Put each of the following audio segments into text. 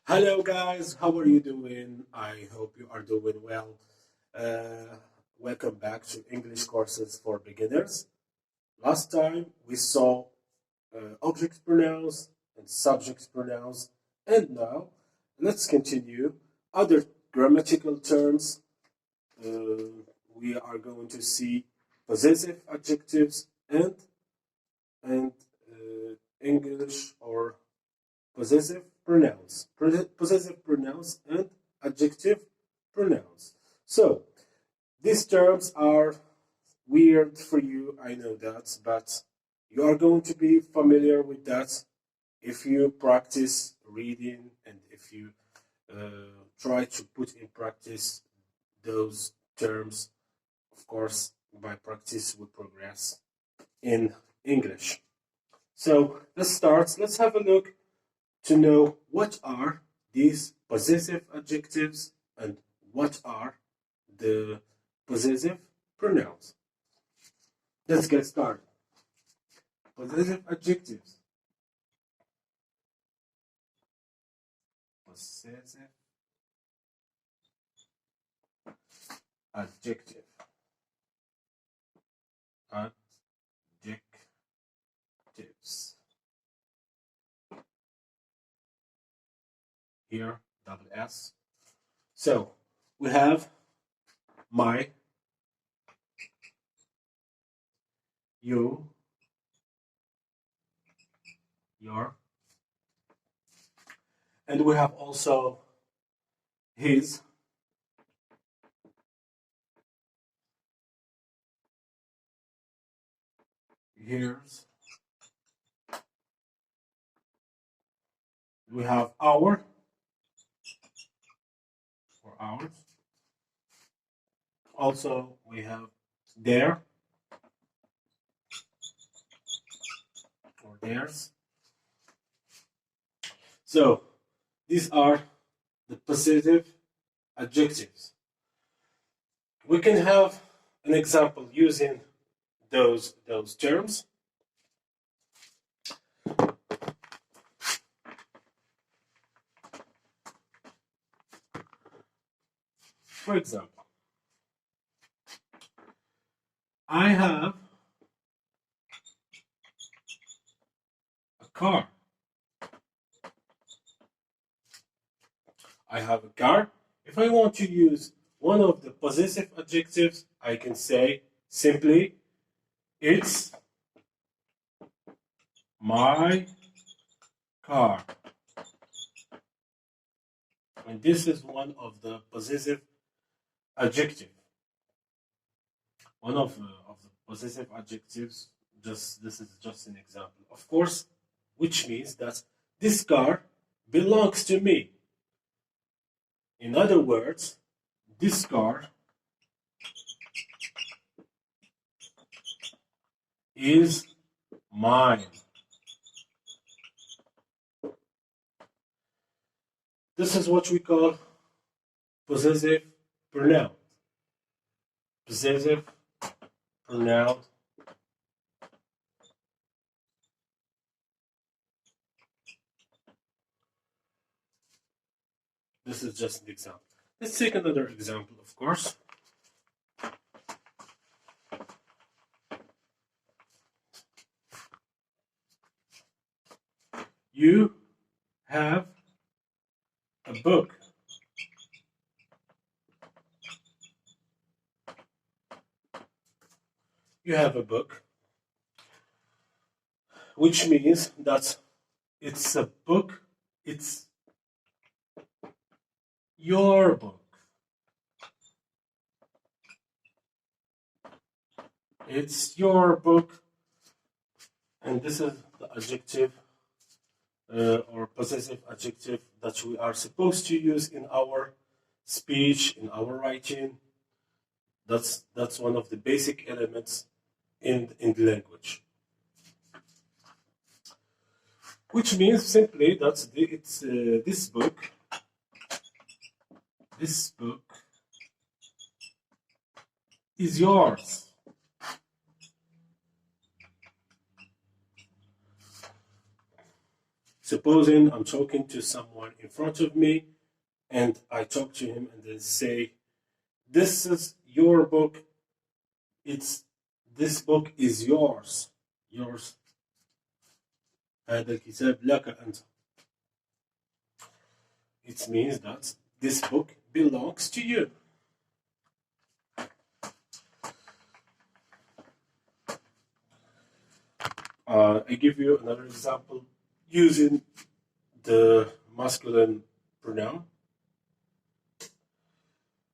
Hello, guys. How are you doing? I hope you are doing well. Uh, Welcome back to English courses for beginners. Last time we saw object pronouns and subject pronouns, and now let's continue other grammatical terms. We are going to see possessive adjectives and English or possessive pronouns, possessive pronouns and adjective pronouns. So these terms are weird for you, I know that, but you are going to be familiar with that if you practice reading and if you try to put in practice those terms. Of course, by practice we progress in English. So let's start. Let's have a look to know what are these possessive adjectives and what are the possessive pronouns. Let's get started. Possessive adjectives. Possessive adjective. Adjectives. Here, double S. So we have my, you, your, and we have also his, hers. We have our for ours. Also, we have their or theirs. So these are the possessive adjectives. We can have an example using those terms. For example, I have a car. I have a car. If I want to use one of the possessive adjectives, I can say simply, it's my car. And this is one of the possessive adjective. One of the possessive adjectives, this is just an example. Of course, which means that this car belongs to me. In other words, this car is mine. This is what we call possessive pronoun. Possessive pronoun. This is just an example. Let's take another example, of course. You have a book. You have a book, which means that it's a book, it's your book. It's your book, and this is the adjective or possessive adjective that we are supposed to use in our speech, in our writing. That's one of the basic elements in the language. Which means simply that it's this book is yours. Supposing I'm talking to someone in front of me and I talk to him and then say, this is your book. This book is yours. Yours. هذا الكتاب لك أنت. It means that this book belongs to you. I give you another example using the masculine pronoun.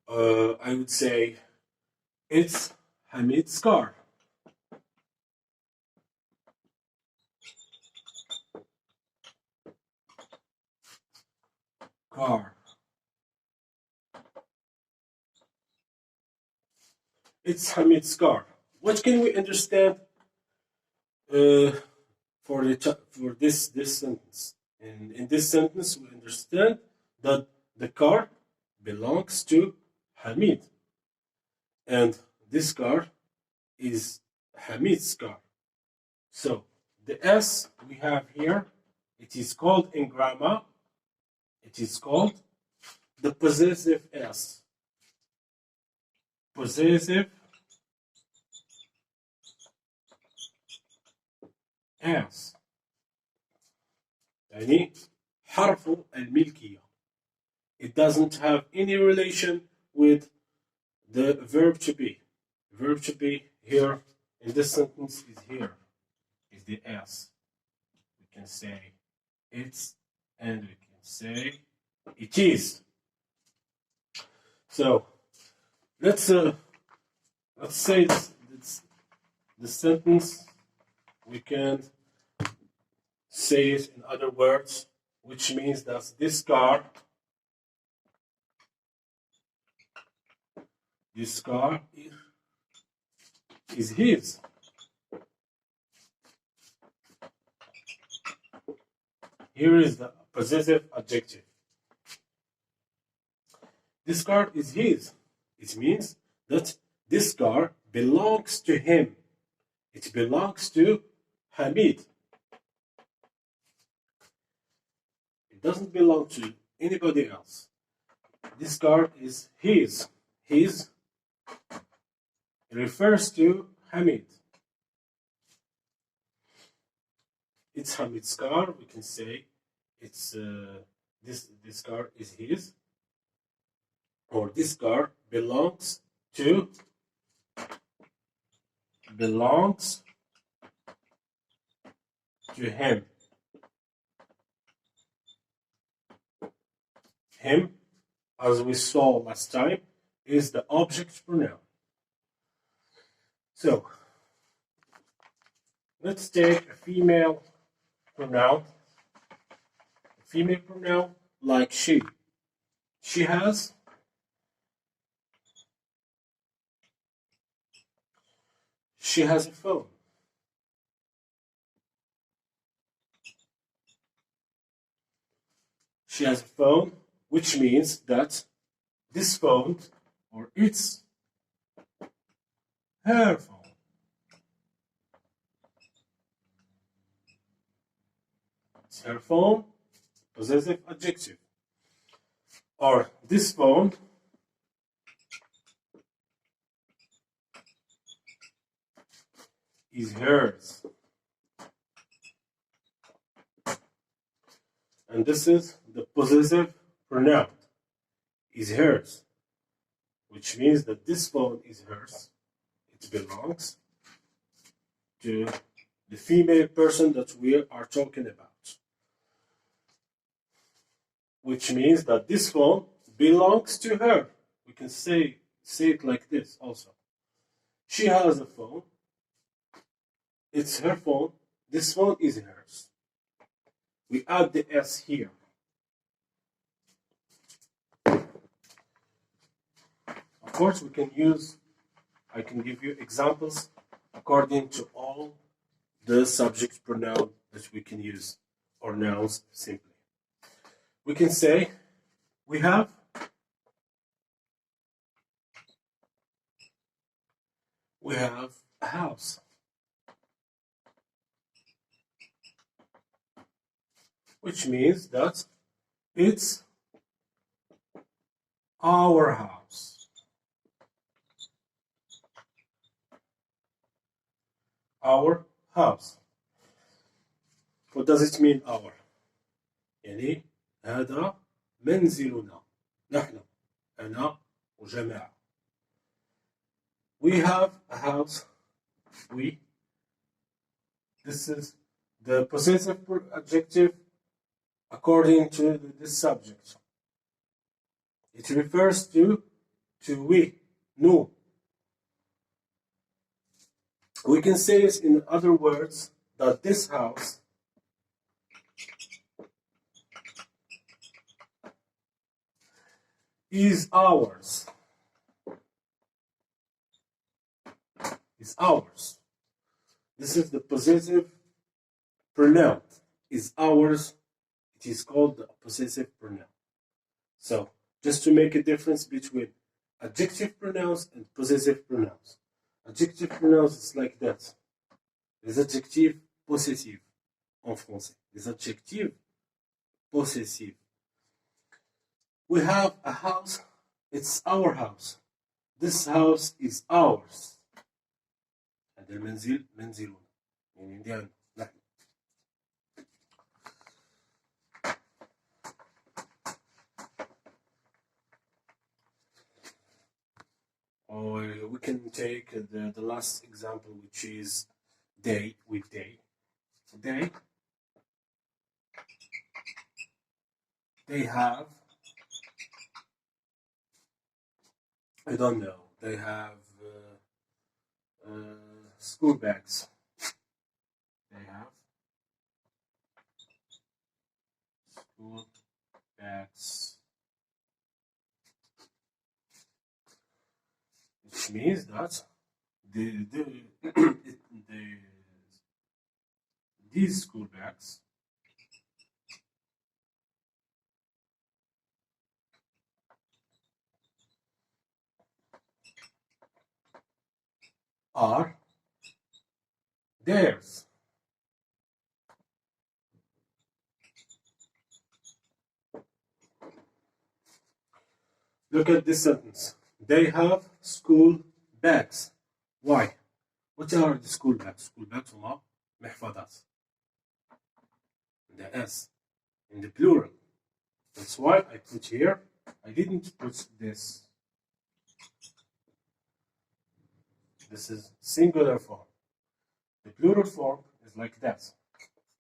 I would say it's Hamid's car. Car. It's Hamid's car. What can we understand for this sentence? In this sentence, we understand that the car belongs to Hamid, and this car is Hamid's car. So the S we have here, it is called in grammar, it is called the possessive S. Possessive S. يعني حرف الملكية. It doesn't have any relation with the verb to be. Verb to be here in this sentence is here, is the S. We can say it's and we can say it is. So let's say the sentence. We can say it in other words, which means that this car is his. Here is the possessive adjective. This car is his. It means that this car belongs to him. It belongs to Hamid. It doesn't belong to anybody else. This car is his. His refers to Hamid. It's Hamid's car. We can say it's this car is his, or this car belongs to him. Him, as we saw last time, is the object pronoun. So let's take a female pronoun. A female pronoun like she. She has a phone. She has a phone, which means that this phone, or it's her phone. It's her phone, possessive adjective. Or this phone is hers. And this is the possessive pronoun, is hers, which means that this phone is hers. It belongs to the female person that we are talking about, which means that this phone belongs to her. We can say it like this also. She has a phone. It's her phone. This phone is hers. We add the S here. Of course, I can give you examples according to all the subject pronoun that we can use, or nouns simply. We can say we have a house. which means that it's our house. Our house. What does it mean our? يعني هذا منزلنا نحن أنا وجماعة. We have a house. This is the possessive adjective according to this subject. It refers to we, nous. We can say it in other words that this house is ours. Is ours. This is the possessive pronoun. Is ours. It is called the possessive pronoun. So, just to make a difference between adjective pronouns and possessive pronouns. Adjective pronouns is like that. Les adjectifs possessifs en français. Les adjectifs possessifs. We have a house. It's our house. This house is ours. هذا المنزل منزلنا. يعني ديالنا نحن. Or we can take the last example, which is they with they. They have, I don't know, they have school bags. They have school bags. Which means that these school bags are theirs. Look at this sentence. They have school bags. Why? What are the school bags? School bags هما محفظات. The S in the plural. That's why I put here. I didn't put this. This is singular form. The plural form is like that.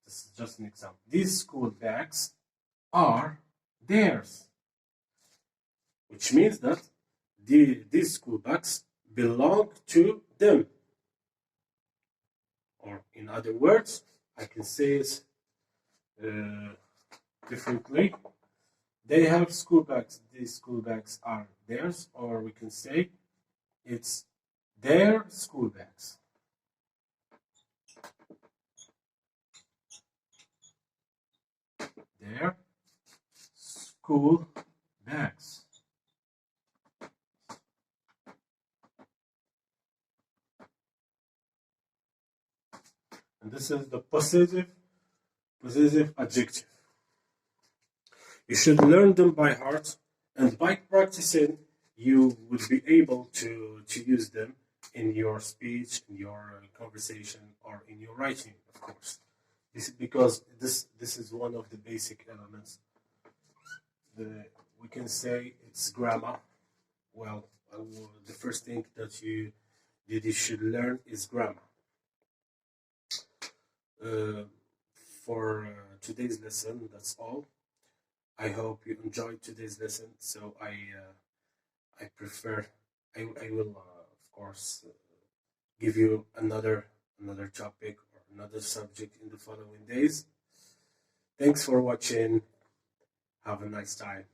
This is just an example. These school bags are theirs. Which means that these school bags belong to them. Or in other words, I can say it differently. They have school bags. These school bags are theirs. Or we can say it's their school bags. Their school bags. And this is the possessive adjective. You should learn them by heart, and by practicing, you will be able to use them in your speech, in your conversation, or in your writing, of course. Because this is one of the basic elements. We can say it's grammar. Well, the first thing that you should learn is grammar. For today's lesson, that's all. I hope you enjoyed today's lesson. So I will of course give you another topic or another subject in the following days. Thanks for watching. Have a nice time.